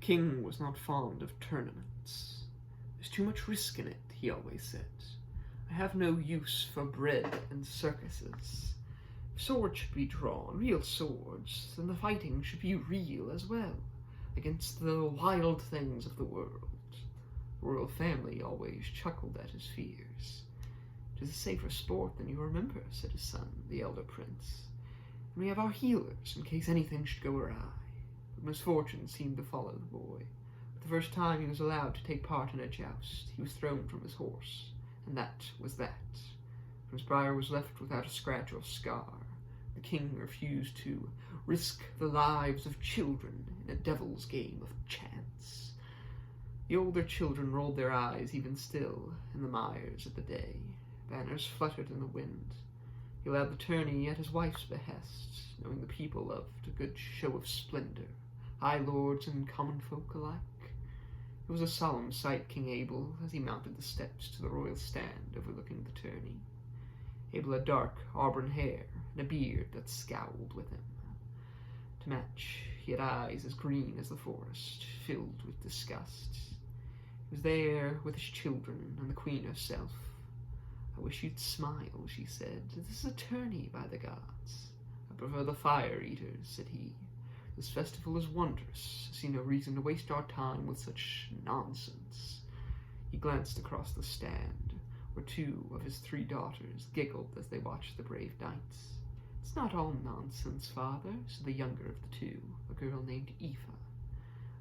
king was not fond of tournaments. There's too much risk in it, he always said. I have no use for bread and circuses. If swords should be drawn, real swords, then the fighting should be real as well, against the wild things of the world. The royal family always chuckled at his fears. "'Tis a safer sport than you remember," said his son, the elder prince. "And we have our healers, in case anything should go awry." But misfortune seemed to follow the boy. For the first time he was allowed to take part in a joust, he was thrown from his horse, and that was that. Prince Briar was left without a scratch or scar. The king refused to risk the lives of children in a devil's game of chance. The older children rolled their eyes even still in the mires of the day. Banners fluttered in the wind. He allowed the tourney at his wife's behest, knowing the people loved a good show of splendor, high lords and common folk alike. It was a solemn sight, King Abel, as he mounted the steps to the royal stand overlooking the tourney. Abel had dark auburn hair and a beard that scowled with him. To match, he had eyes as green as the forest, filled with disgust. He was there with his children and the queen herself. "I wish you'd smile," she said. "This is a tourney, by the gods." "I prefer the fire eaters," said he. "This festival is wondrous. I see no reason to waste our time with such nonsense." He glanced across the stand, where 2 of his 3 daughters giggled as they watched the brave knights. "It's not all nonsense, father," said the younger of the 2, a girl named Aoife.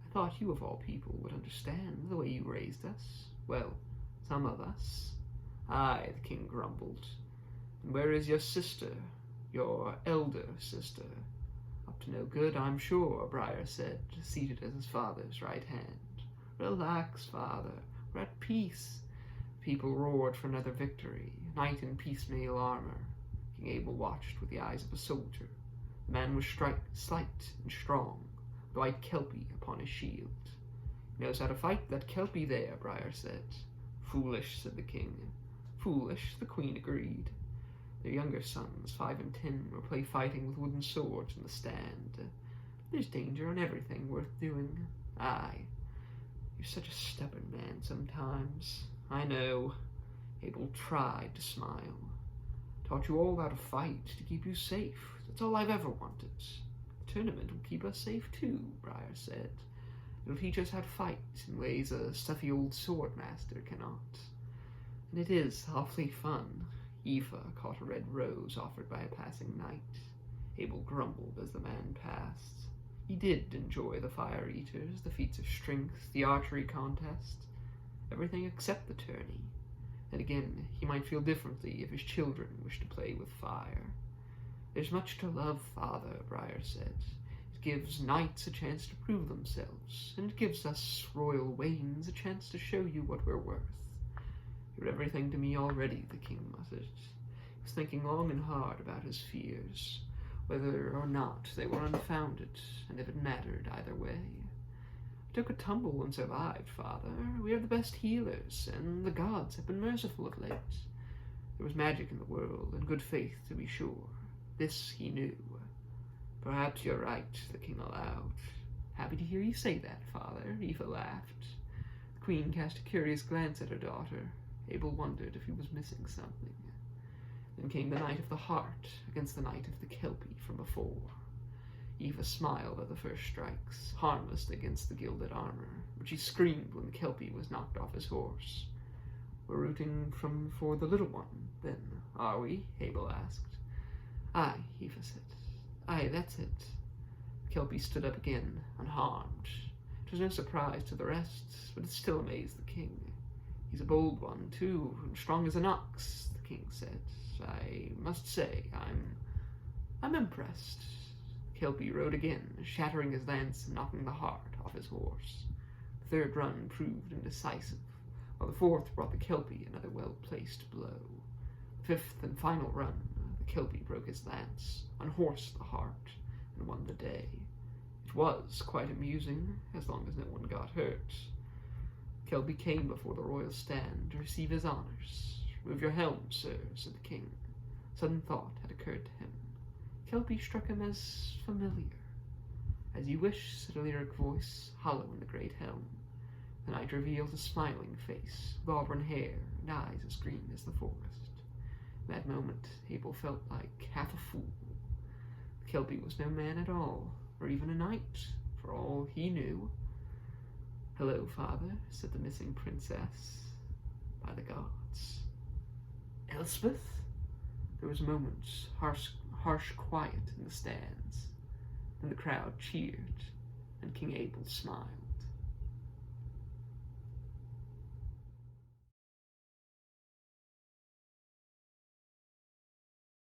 "I thought you of all people would understand the way you raised us." "Well, some of us." "Aye," the king grumbled. "And where is your sister, your elder sister?" "Up to no good, I'm sure," Briar said, seated at his father's right hand. "Relax, father. We're at peace." The people roared for another victory, a knight in piecemeal armor. King Abel watched with the eyes of a soldier. The man was slight and strong, with a white kelpie upon his shield. "He knows how to fight, that kelpie there," Briar said. "Foolish," said the king. "Foolish," the queen agreed. Their younger sons, 5 and 10, were play fighting with wooden swords in the stand. "There's danger in everything worth doing." "Aye, you're such a stubborn man sometimes." "I know." Abel tried to smile. "Taught you all how to fight to keep you safe. That's all I've ever wanted." "The tournament will keep us safe too," Briar said. "It'll teach us how to fight in ways a stuffy old sword master cannot. And it is awfully fun." Aoife caught a red rose offered by a passing knight. Abel grumbled as the man passed. He did enjoy the fire eaters, the feats of strength, the archery contest, everything except the tourney. And again, he might feel differently if his children wished to play with fire. "There's much to love, father," Briar said. "It gives knights a chance to prove themselves, and it gives us royal wains a chance to show you what we're worth." "You're everything to me already," the king muttered. He was thinking long and hard about his fears, whether or not they were unfounded, and if it mattered either way. "I took a tumble and survived, father. We are the best healers, and the gods have been merciful of late. There was magic in the world, and good faith, to be sure. This he knew." "Perhaps you're right," the king allowed. "Happy to hear you say that, father," Aoife laughed. The queen cast a curious glance at her daughter. Abel wondered if he was missing something. Then came the Knight of the Heart against the Knight of the Kelpie from before. Aoife smiled at the first strikes, harmless against the gilded armor, but she screamed when the Kelpie was knocked off his horse. "We're rooting for the little one, then, are we?" Abel asked. "Aye," Aoife said. "Aye, that's it." The Kelpie stood up again, unharmed. It was no surprise to the rest, but it still amazed the king. "He's a bold one, too, and strong as an ox," the king said. "I must say, I'm impressed." Kelpie rode again, shattering his lance and knocking the heart off his horse. The third run proved indecisive, while the fourth brought the Kelpie another well-placed blow. The fifth and final run, the Kelpie broke his lance, unhorsed the heart, and won the day. It was quite amusing, as long as no one got hurt. Kelpie came before the royal stand to receive his honors. "Remove your helm, sir," said the king. Sudden thought had occurred to him. Kelpie struck him as familiar. "As you wish," said a lyric voice, hollow in the great helm. The night revealed a smiling face, with auburn hair and eyes as green as the forest. In that moment, Abel felt like half a fool. Kelpie was no man at all, or even a knight, for all he knew. "Hello, father," said the missing princess. "By the gods." "Elspeth?" There was a moment's harsh quiet in the stands. Then the crowd cheered, and King Abel smiled.